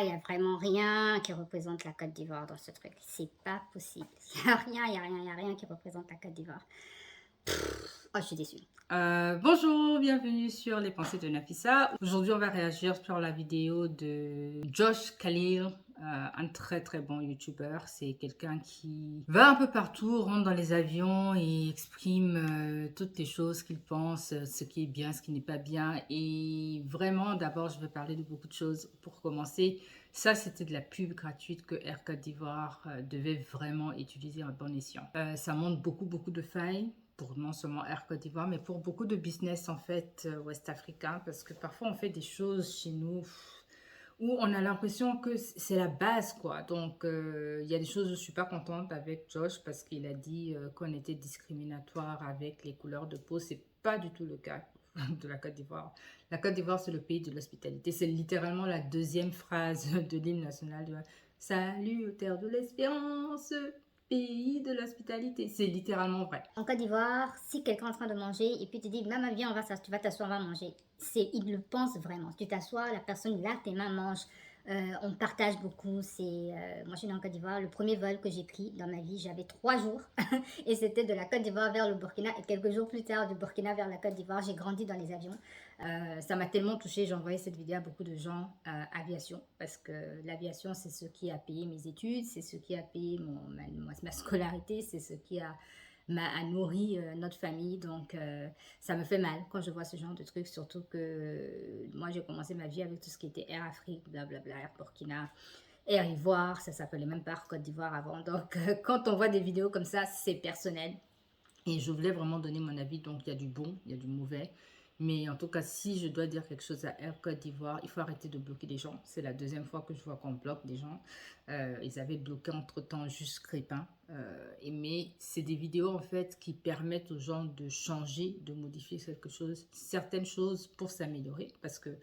il y a vraiment rien qui représente la Côte d'Ivoire dans ce truc. C'est pas possible. Il y a rien, il y a rien, il y a rien qui représente la Côte d'Ivoire. Oh, je suis déçue. Bonjour, bienvenue sur les pensées de Nafissa. Aujourd'hui, on va réagir sur la vidéo de Josh Khalil, un très très bon YouTuber. C'est quelqu'un qui va un peu partout, rentre dans les avions et exprime toutes les choses qu'il pense, ce qui est bien, ce qui n'est pas bien. Et vraiment, d'abord, je vais parler de beaucoup de choses. Pour commencer, ça, c'était de la pub gratuite que Air Côte d'Ivoire devait vraiment utiliser à bon escient. Ça montre beaucoup de failles pour non seulement Air Côte d'Ivoire, mais pour beaucoup de business en fait ouest-africains, parce que parfois on fait des choses chez nous où on a l'impression que c'est la base quoi. Donc il y a des choses où je suis pas contente avec Josh parce qu'il a dit qu'on était discriminatoire avec les couleurs de peau. C'est pas du tout le cas de la Côte d'Ivoire. La Côte d'Ivoire, c'est le pays de l'hospitalité. C'est littéralement la deuxième phrase de l'hymne national de Salut aux terres de l'espérance, pays de l'hospitalité. C'est littéralement vrai. En Côte d'Ivoire, si quelqu'un est en train de manger et puis te dit, maman, viens, tu vas t'asseoir, on va manger. Il le pense vraiment. Tu t'assois, la personne lave tes mains, mange. On partage beaucoup. Moi, je suis en Côte d'Ivoire. Le premier vol que j'ai pris dans ma vie, j'avais 3 jours. Et c'était de la Côte d'Ivoire vers le Burkina. Et quelques jours plus tard, du Burkina vers la Côte d'Ivoire, j'ai grandi dans les avions. Ça m'a tellement touchée. J'ai envoyé cette vidéo à beaucoup de gens aviation. Parce que l'aviation, c'est ce qui a payé mes études. C'est ce qui a payé ma scolarité. C'est ce qui a nourri notre famille. Donc, ça me fait mal quand je vois ce genre de trucs. Surtout que moi, j'ai commencé ma vie avec tout ce qui était Air Afrique, blablabla, Air Burkina, Air Ivoire. Ça s'appelait même pas Côte d'Ivoire avant. Donc, quand on voit des vidéos comme ça, c'est personnel. Et je voulais vraiment donner mon avis. Donc, il y a du bon, il y a du mauvais. Mais en tout cas, si je dois dire quelque chose à Air Côte d'Ivoire, il faut arrêter de bloquer des gens. C'est la deuxième fois que je vois qu'on bloque des gens. Ils avaient bloqué entre-temps juste Crépin. Mais c'est des vidéos en fait qui permettent aux gens de changer, de modifier quelque chose, certaines choses pour s'améliorer. Parce que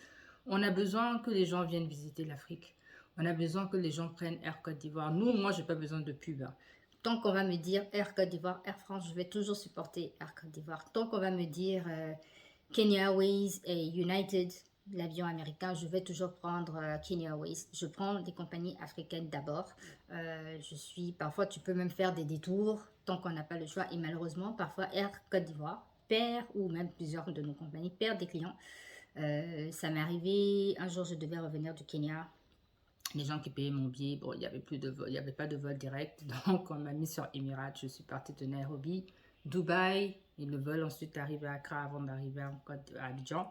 on a besoin que les gens viennent visiter l'Afrique. On a besoin que les gens prennent Air Côte d'Ivoire. Moi, j'ai pas besoin de pub, hein. Tant qu'on va me dire Air Côte d'Ivoire, Air France, je vais toujours supporter Air Côte d'Ivoire. Tant qu'on va me dire Kenya Airways et United, l'avion américain, je vais toujours prendre Kenya Airways. Je prends des compagnies africaines d'abord. Parfois, tu peux même faire des détours tant qu'on n'a pas le choix. Et malheureusement, parfois, Air Côte d'Ivoire perd, ou même plusieurs de nos compagnies perdent des clients. Ça m'est arrivé, un jour, je devais revenir du Kenya. Les gens qui payaient mon billet, bon, il n'y avait plus de vol, il n'y avait pas de vol direct. Donc, on m'a mis sur Emirates. Je suis partie de Nairobi, Dubaï. Et le vol ensuite arrive à Accra avant d'arriver à Abidjan.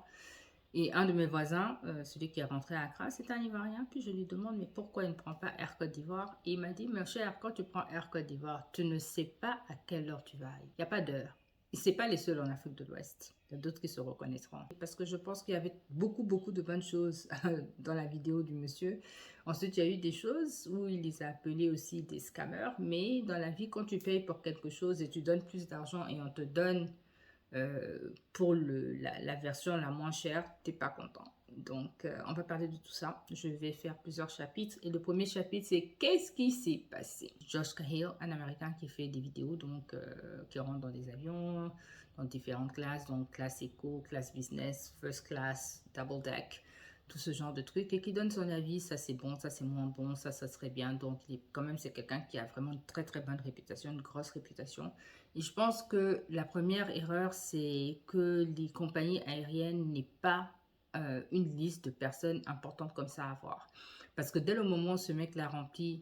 Et un de mes voisins, celui qui est rentré à Accra, c'est un Ivoirien. Puis je lui demande, mais pourquoi il ne prend pas Air Côte d'Ivoire? Et il m'a dit, mon cher, quand tu prends Air Côte d'Ivoire, tu ne sais pas à quelle heure tu vas. Il n'y a pas d'heure. Et ce n'est pas les seuls en Afrique de l'Ouest. Il y a d'autres qui se reconnaîtront. Parce que je pense qu'il y avait beaucoup de bonnes choses dans la vidéo du monsieur. Ensuite, il y a eu des choses où il les a appelés aussi des scammers. Mais dans la vie, quand tu payes pour quelque chose et tu donnes plus d'argent et on te donne pour la version la moins chère, tu n'es pas content. Donc, on va parler de tout ça. Je vais faire plusieurs chapitres. Et le premier chapitre, c'est qu'est-ce qui s'est passé? Josh Cahill, un Américain qui fait des vidéos, donc qui rentre dans des avions, dans différentes classes, donc classe éco, classe business, first class, double deck, tout ce genre de trucs, et qui donne son avis, ça c'est bon, ça c'est moins bon, ça serait bien. Donc, quand même, c'est quelqu'un qui a vraiment une très bonne réputation, une grosse réputation. Et je pense que la première erreur, c'est que les compagnies aériennes n'aient pas une liste de personnes importantes comme ça à voir. Parce que dès le moment où ce mec-là remplit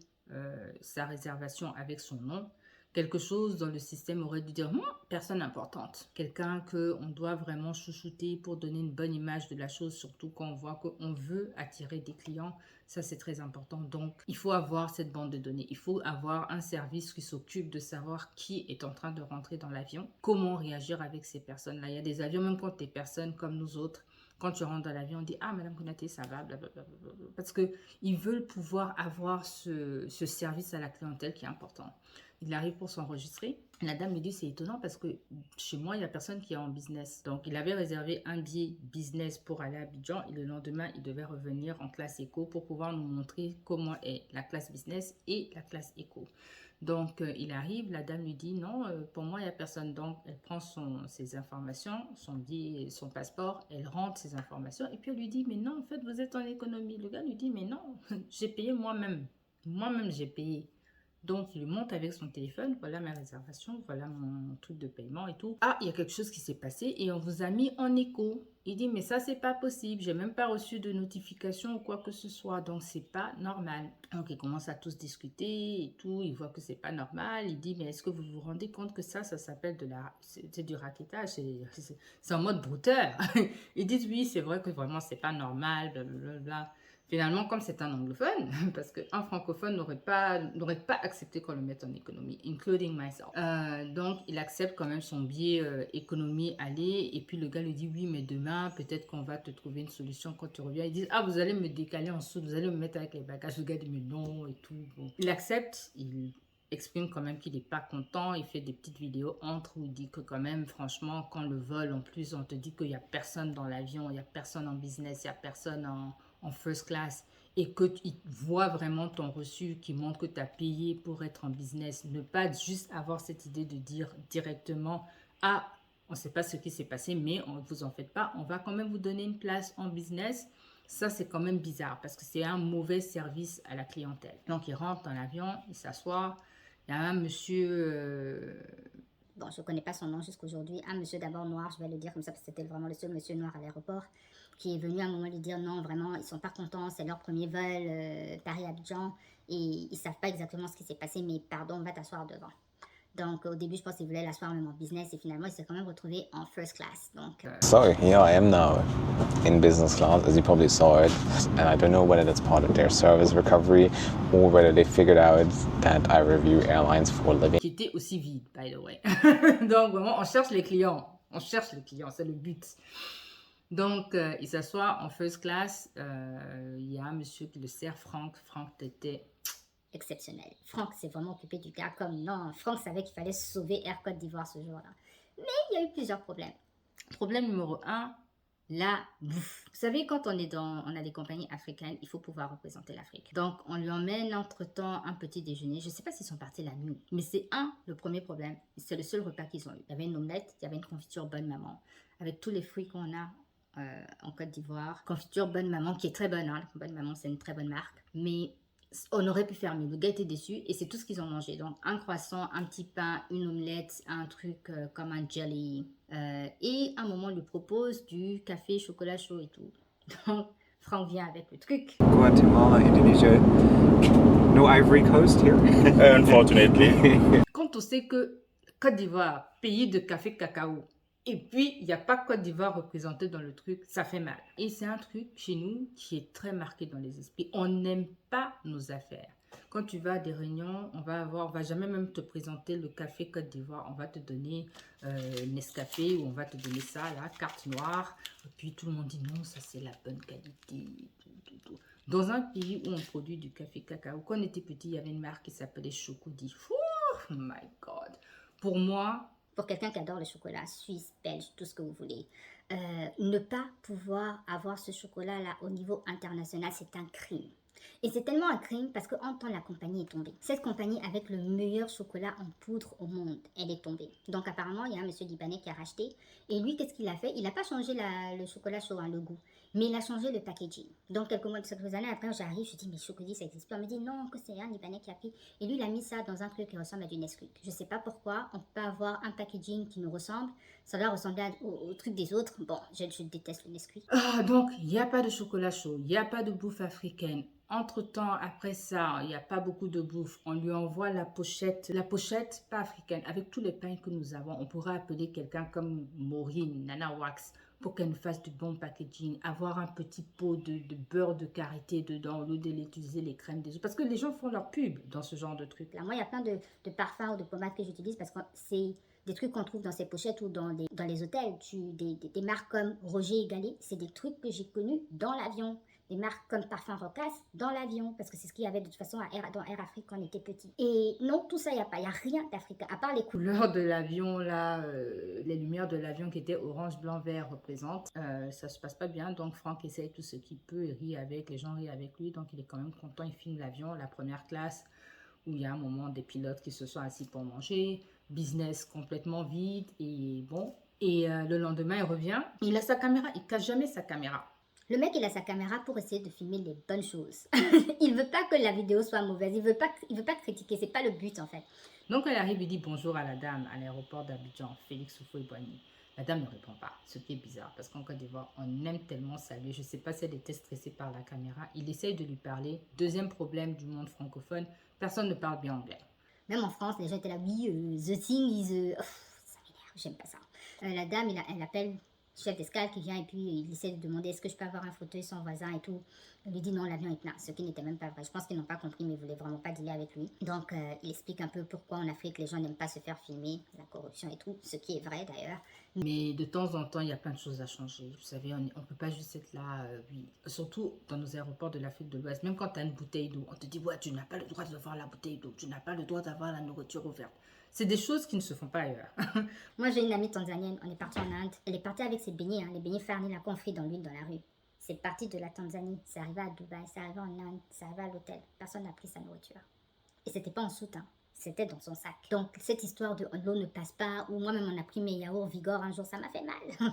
sa réservation avec son nom, quelque chose dans le système aurait dû dire personne importante. Quelqu'un qu'on doit vraiment chouchouter pour donner une bonne image de la chose, surtout quand on voit qu'on veut attirer des clients. Ça, c'est très important. Donc, il faut avoir cette bande de données. Il faut avoir un service qui s'occupe de savoir qui est en train de rentrer dans l'avion, comment réagir avec ces personnes-là. Il y a des avions, même quand des personnes comme nous autres, quand tu rentres dans l'avion, on dit « Ah, Madame Konaté, ça va, blablabla. » Parce qu'ils veulent pouvoir avoir ce service à la clientèle qui est important. Il arrive pour s'enregistrer. La dame lui dit, c'est étonnant parce que chez moi, il n'y a personne qui est en business. Donc, il avait réservé un billet business pour aller à Abidjan et le lendemain, il devait revenir en classe éco pour pouvoir nous montrer comment est la classe business et la classe éco. Donc, il arrive, la dame lui dit, non, pour moi, il n'y a personne. Donc, elle prend ses informations, son billet, son passeport, elle rentre ses informations et puis elle lui dit, mais non, en fait, vous êtes en économie. Le gars lui dit, mais non, j'ai payé moi-même. Moi-même, j'ai payé. Donc, il lui montre avec son téléphone, voilà ma réservation, voilà mon truc de paiement et tout. Ah, il y a quelque chose qui s'est passé et on vous a mis en écho. Il dit, mais ça, c'est pas possible. J'ai même pas reçu de notification ou quoi que ce soit. Donc, c'est pas normal. Donc, ils commencent à tous discuter et tout. Ils voient que c'est pas normal. Il dit, mais est-ce que vous vous rendez compte que ça s'appelle c'est du raquettage. C'est en mode brouteur. Ils disent, oui, c'est vrai que vraiment, c'est pas normal, blablabla. Finalement, comme c'est un anglophone, parce qu'un francophone n'aurait pas accepté qu'on le mette en économie, including myself. Donc, il accepte quand même son billet économie aller. Et puis, le gars lui dit, oui, mais demain, peut-être qu'on va te trouver une solution quand tu reviens. Ils disent, ah, vous allez me décaler en dessous, vous allez me mettre avec les bagages. Le gars dit, mais non, et tout. Bon. Il accepte, il exprime quand même qu'il n'est pas content. Il fait des petites vidéos entre où il dit que quand même, franchement, quand le vol, en plus, on te dit qu'il n'y a personne dans l'avion, il n'y a personne en business, il n'y a personne en first class et qu'ils voient vraiment ton reçu qui montre que tu as payé pour être en business. Ne pas juste avoir cette idée de dire directement « Ah, on ne sait pas ce qui s'est passé, mais vous en faites pas, on va quand même vous donner une place en business. » Ça, c'est quand même bizarre parce que c'est un mauvais service à la clientèle. Donc, il rentre dans l'avion, il s'assoit. Il y a un monsieur... Bon, je ne connais pas son nom jusqu'aujourd'hui. Un monsieur d'abord noir, je vais le dire comme ça parce que c'était vraiment le seul monsieur noir à l'aéroport, qui est venu à un moment lui dire non, vraiment, ils ne sont pas contents, c'est leur premier vol, Paris-Abidjan, et ils ne savent pas exactement ce qui s'est passé, mais pardon, va t'asseoir devant. Donc au début, je pense qu'il voulait l'asseoir même en business, et finalement, il s'est quand même retrouvé en first class. Donc, So, I am now in business class, as you probably saw it, and I don't know whether that's part of their service recovery or whether they figured out that I review airlines for a living. Qui était aussi vide, by the way. Donc vraiment, on cherche les clients. On cherche les clients, c'est le but. Donc, il s'assoit en first class. Il y a un monsieur qui le sert, Franck. Franck était exceptionnel. Franck s'est vraiment occupé du gars comme non. Franck savait qu'il fallait sauver Air Côte d'Ivoire ce jour-là. Mais il y a eu plusieurs problèmes. Problème numéro 1, la bouffe. Vous savez, quand on a des compagnies africaines, il faut pouvoir représenter l'Afrique. Donc, on lui emmène entre-temps un petit déjeuner. Je ne sais pas s'ils sont partis la nuit, mais c'est le premier problème. C'est le seul repas qu'ils ont eu. Il y avait une omelette, il y avait une confiture Bonne Maman, avec tous les fruits qu'on a en Côte d'Ivoire. Confiture Bonne Maman, qui est très bonne. Hein. Bonne Maman, c'est une très bonne marque. Mais on aurait pu faire mieux. Le gars était déçu et c'est tout ce qu'ils ont mangé. Donc, un croissant, un petit pain, une omelette, un truc comme un jelly. Et à un moment, on lui propose du café, chocolat chaud et tout. Donc, Franck vient avec le truc. Guatemala, Indonesia, no Ivory Coast here. Unfortunately. Quand on sait que Côte d'Ivoire, pays de café cacao, et puis il n'y a pas Côte d'Ivoire représentée dans le truc, ça fait mal. Et c'est un truc chez nous qui est très marqué dans les esprits. On n'aime pas nos affaires. Quand tu vas à des réunions, on va jamais même te présenter le café Côte d'Ivoire. On va te donner Nescafé ou on va te donner ça, là, carte noire. Et puis tout le monde dit non, ça c'est la bonne qualité. Tout. Dans un pays où on produit du café cacao, quand on était petit, il y avait une marque qui s'appelait Chocody. Oh my God. Pour moi, pour quelqu'un qui adore le chocolat, suisse, belge, tout ce que vous voulez, ne pas pouvoir avoir ce chocolat-là au niveau international, c'est un crime. Et c'est tellement un crime parce qu'en temps, la compagnie est tombée. Cette compagnie avec le meilleur chocolat en poudre au monde, elle est tombée. Donc apparemment, il y a un monsieur libanais qui a racheté. Et lui, qu'est-ce qu'il a fait? Il n'a pas changé le chocolat chaud, hein, le goût. Mais il a changé le packaging. Donc quelques années après, j'arrive, je dis, mais Chocody, ça existe plus. On me dit, non, que c'est un libanais qui a pris. Et lui, il a mis ça dans un truc qui ressemble à du Nesquik. Je ne sais pas pourquoi. On peut avoir un packaging qui nous ressemble. Ça doit ressembler au truc des autres. Bon, je déteste le Nesquik. Donc, il n'y a pas de chocolat chaud. Il n'y a pas de bouffe africaine. Entre-temps, après ça, il n'y a pas beaucoup de bouffe. On lui envoie la pochette pas africaine. Avec tous les pains que nous avons, on pourrait appeler quelqu'un comme Maureen, Nana Wax, pour qu'elle nous fasse du bon packaging. Avoir un petit pot de beurre de karité dedans, au lieu d'utiliser les crèmes des autres. Parce que les gens font leur pub dans ce genre de trucs. Là, moi, il y a plein de parfums ou de pommades que j'utilise parce que c'est des trucs qu'on trouve dans ces pochettes ou dans les hôtels. Des marques comme Roger et Gallet, c'est des trucs que j'ai connus dans l'avion. des marques comme Parfum Rocas dans l'avion, parce que c'est ce qu'il y avait de toute façon dans Air Afrique quand on était petit. Et non, tout ça, il n'y a rien d'africain, à part les couleurs. Couleur de l'avion, là, les lumières de l'avion qui étaient orange, blanc, vert représentent. Ça se passe pas bien, donc Franck essaye tout ce qu'il peut, il rit avec, les gens rient avec lui, donc il est quand même content, il filme l'avion, la première classe, où il y a un moment des pilotes qui se sont assis pour manger, business complètement vide, et bon. Et le lendemain, il revient, il a sa caméra, il cache jamais sa caméra. Le mec, il a sa caméra pour essayer de filmer les bonnes choses. Il veut pas que la vidéo soit mauvaise, il veut pas critiquer, c'est pas le but en fait. Donc, elle arrive, il dit bonjour à la dame à l'aéroport d'Abidjan, Félix Houphouët-Boigny. La dame ne répond pas, ce qui est bizarre, parce qu'en Côte d'Ivoire, on aime tellement saluer. Je ne sais pas si elle était stressée par la caméra. Il essaye de lui parler. Deuxième problème du monde francophone, personne ne parle bien anglais. Même en France, les gens étaient là, oui, the thing is... ça m'énerve, j'aime pas ça. La dame, elle appelle chef d'escale qui vient et puis il essaie de demander est-ce que je peux avoir un fauteuil sans voisin et tout. Il lui dit non, l'avion est plein, ce qui n'était même pas vrai. Je pense qu'ils n'ont pas compris, mais ils voulaient vraiment pas dealer avec lui. Donc il explique un peu pourquoi en Afrique les gens n'aiment pas se faire filmer, la corruption et tout, ce qui est vrai d'ailleurs. Mais de temps en temps, il y a plein de choses à changer. Vous savez, on ne peut pas juste être là, oui. Surtout dans nos aéroports de l'Afrique de l'Ouest, même quand tu as une bouteille d'eau, on te dit ouais, tu n'as pas le droit d'avoir la bouteille d'eau, tu n'as pas le droit d'avoir la nourriture ouverte. C'est des choses qui ne se font pas ailleurs. Moi, j'ai une amie tanzanienne, on est parti en Inde. Elle est partie avec ses beignets, les beignets farnis, la confit dans l'huile dans la rue. C'est parti de la Tanzanie, c'est arrivé à Dubaï, c'est arrivé en Inde, c'est arrivé à l'hôtel. Personne n'a pris sa nourriture. Et c'était pas en soute, c'était dans son sac. Donc, cette histoire de l'eau ne passe pas, ou moi-même on a pris mes yaourts Vigor un jour, ça m'a fait mal.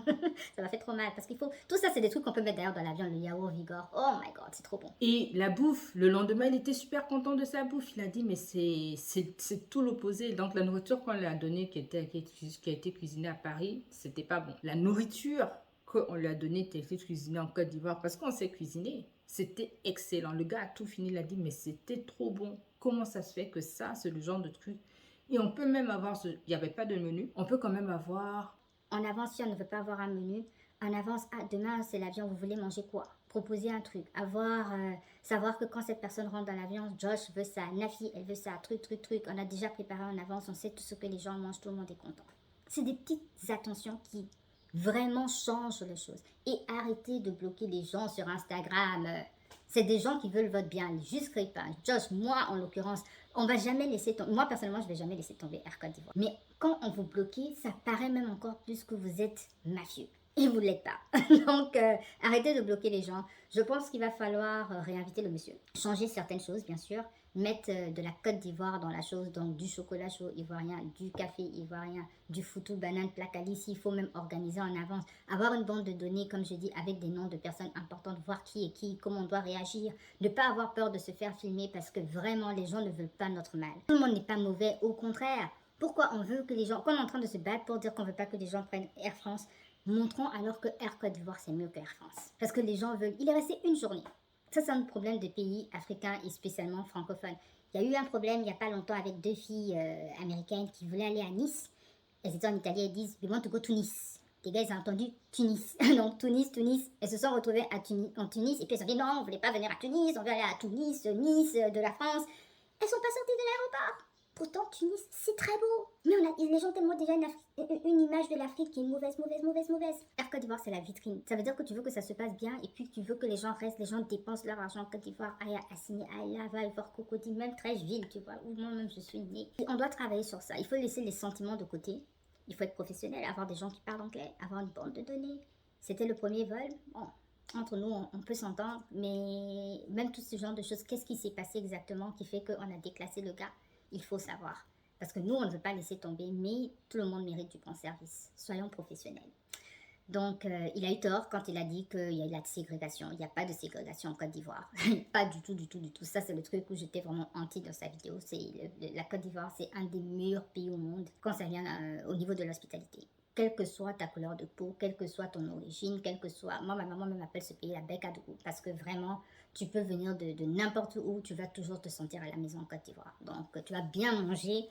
Ça m'a fait trop mal, parce qu'il faut... Tout ça, c'est des trucs qu'on peut mettre d'ailleurs dans l'avion, le yaourt Vigor. Oh my god, c'est trop bon. Et la bouffe, le lendemain, il était super content de sa bouffe. Il a dit, mais c'est tout l'opposé. Donc, la nourriture qu'on lui a donnée, qui a été cuisinée à Paris, c'était pas bon. La nourriture qu'on lui a donnée, qui a été cuisinée en Côte d'Ivoire, parce qu'on sait cuisiner, c'était excellent. Le gars a tout fini, il a dit, mais c'était trop bon. Comment ça se fait que ça, c'est le genre de truc? Et on peut même avoir, il n'y avait pas de menu, on peut quand même avoir... En avance, si on ne veut pas avoir un menu, en avance, demain c'est l'avion, vous voulez manger quoi? Proposer un truc, savoir que quand cette personne rentre dans l'avion, Josh veut ça, Nafi, elle veut ça, truc. On a déjà préparé en avance, on sait tout ce que les gens mangent, tout le monde est content. C'est des petites attentions qui vraiment changent les choses. Et arrêtez de bloquer les gens sur Instagram. C'est des gens qui veulent votre bien, juste pas. Josh, moi en l'occurrence, on va jamais laisser tomber. Moi personnellement, je vais jamais laisser tomber Air Côte d'Ivoire. Mais quand on vous bloque, ça paraît même encore plus que vous êtes mafieux. Et vous ne l'êtes pas. Donc, arrêtez de bloquer les gens. Je pense qu'il va falloir réinviter le monsieur. Changer certaines choses, bien sûr. Mettre de la Côte d'Ivoire dans la chose. Donc, du chocolat chaud ivoirien, du café ivoirien, du foutou banane placali. Il faut même organiser en avance. Avoir une bande de données, comme je dis, avec des noms de personnes importantes. Voir qui est qui, comment on doit réagir. Ne pas avoir peur de se faire filmer parce que vraiment, les gens ne veulent pas notre mal. Tout le monde n'est pas mauvais. Au contraire, pourquoi on veut que les gens... Quand on est en train de se battre pour dire qu'on ne veut pas que les gens prennent Air France... Montrons alors que Air Côte d'Ivoire c'est mieux que Air France. Parce que les gens veulent... Il est resté une journée. Ça c'est un problème des pays africains et spécialement francophones. Il y a eu un problème il n'y a pas longtemps avec deux filles américaines qui voulaient aller à Nice. Elles étaient en Italie, elles disent « We want to go to Nice ». Les gars ils ont entendu Tunis. Donc Tunis. Elles se sont retrouvées en Tunis et puis elles ont dit « Non, on ne voulait pas venir à Tunis, on veut aller à Tunis, Nice, de la France ». Elles sont pas sorties de l'aéroport. Pourtant, Tunis, c'est très beau. Mais les gens tellement déjà une image de l'Afrique qui est mauvaise. Air Côte d'Ivoire, c'est la vitrine. Ça veut dire que tu veux que ça se passe bien et puis que tu veux que les gens restent, les gens dépensent leur argent en Côte d'Ivoire. Aïe, Assini, aïe, là, va voir Cocody, même Trècheville, tu vois, où moi-même je suis née. Et on doit travailler sur ça. Il faut laisser les sentiments de côté. Il faut être professionnel, avoir des gens qui parlent anglais, avoir une bande de données. C'était le premier vol. Bon, entre nous, on peut s'entendre, mais même tout ce genre de choses, qu'est-ce qui s'est passé exactement qui fait qu'on a déclassé le gars? Il faut savoir. Parce que nous, on ne veut pas laisser tomber, mais tout le monde mérite du bon service. Soyons professionnels. Donc, il a eu tort quand il a dit qu'il y a eu la ségrégation. Il n'y a pas de ségrégation en Côte d'Ivoire. Pas du tout. Ça, c'est le truc où j'étais vraiment anti dans sa vidéo. La Côte d'Ivoire, c'est un des meilleurs pays au monde quand ça vient au niveau de l'hospitalité. Quelle que soit ta couleur de peau, quelle que soit ton origine, quelle que soit... Moi, ma maman m'appelle ce pays la bec à Dougou parce que vraiment, tu peux venir de n'importe où, tu vas toujours te sentir à la maison en Côte d'Ivoire. Donc, tu vas bien manger.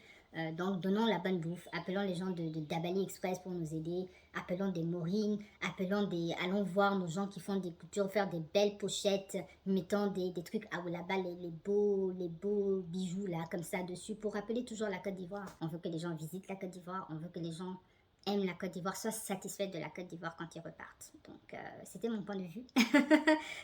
Donc, donnons la bonne bouffe. Appelons les gens de Dabali Express pour nous aider. Appelons des Maureen. Allons voir nos gens qui font des coutures, faire des belles pochettes. Mettons des trucs là-bas, les beaux bijoux là, comme ça dessus, pour rappeler toujours la Côte d'Ivoire. On veut que les gens visitent la Côte d'Ivoire. On veut que les gens aiment la Côte d'Ivoire, soient satisfaites de la Côte d'Ivoire quand ils repartent. Donc, c'était mon point de vue.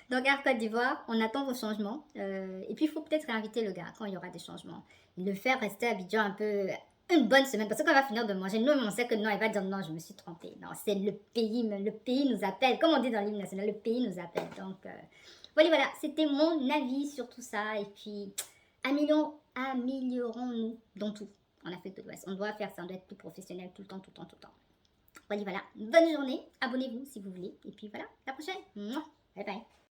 Donc, Air Côte d'Ivoire, on attend vos changements. Et puis, il faut peut-être réinviter le gars quand il y aura des changements. Le faire rester à Abidjan un peu une bonne semaine. Parce que quand on va finir de manger, nous, on sait que non, il va dire non, je me suis trompée. Non, c'est le pays nous appelle. Comme on dit dans l'hymne national, le pays nous appelle. Donc, voilà, c'était mon avis sur tout ça. Et puis, améliorons-nous dans tout en Afrique de l'Ouest. On doit faire ça, on doit être plus professionnel tout le temps. Voilà, bonne journée, abonnez-vous si vous voulez. Et puis voilà, à la prochaine. Bye bye.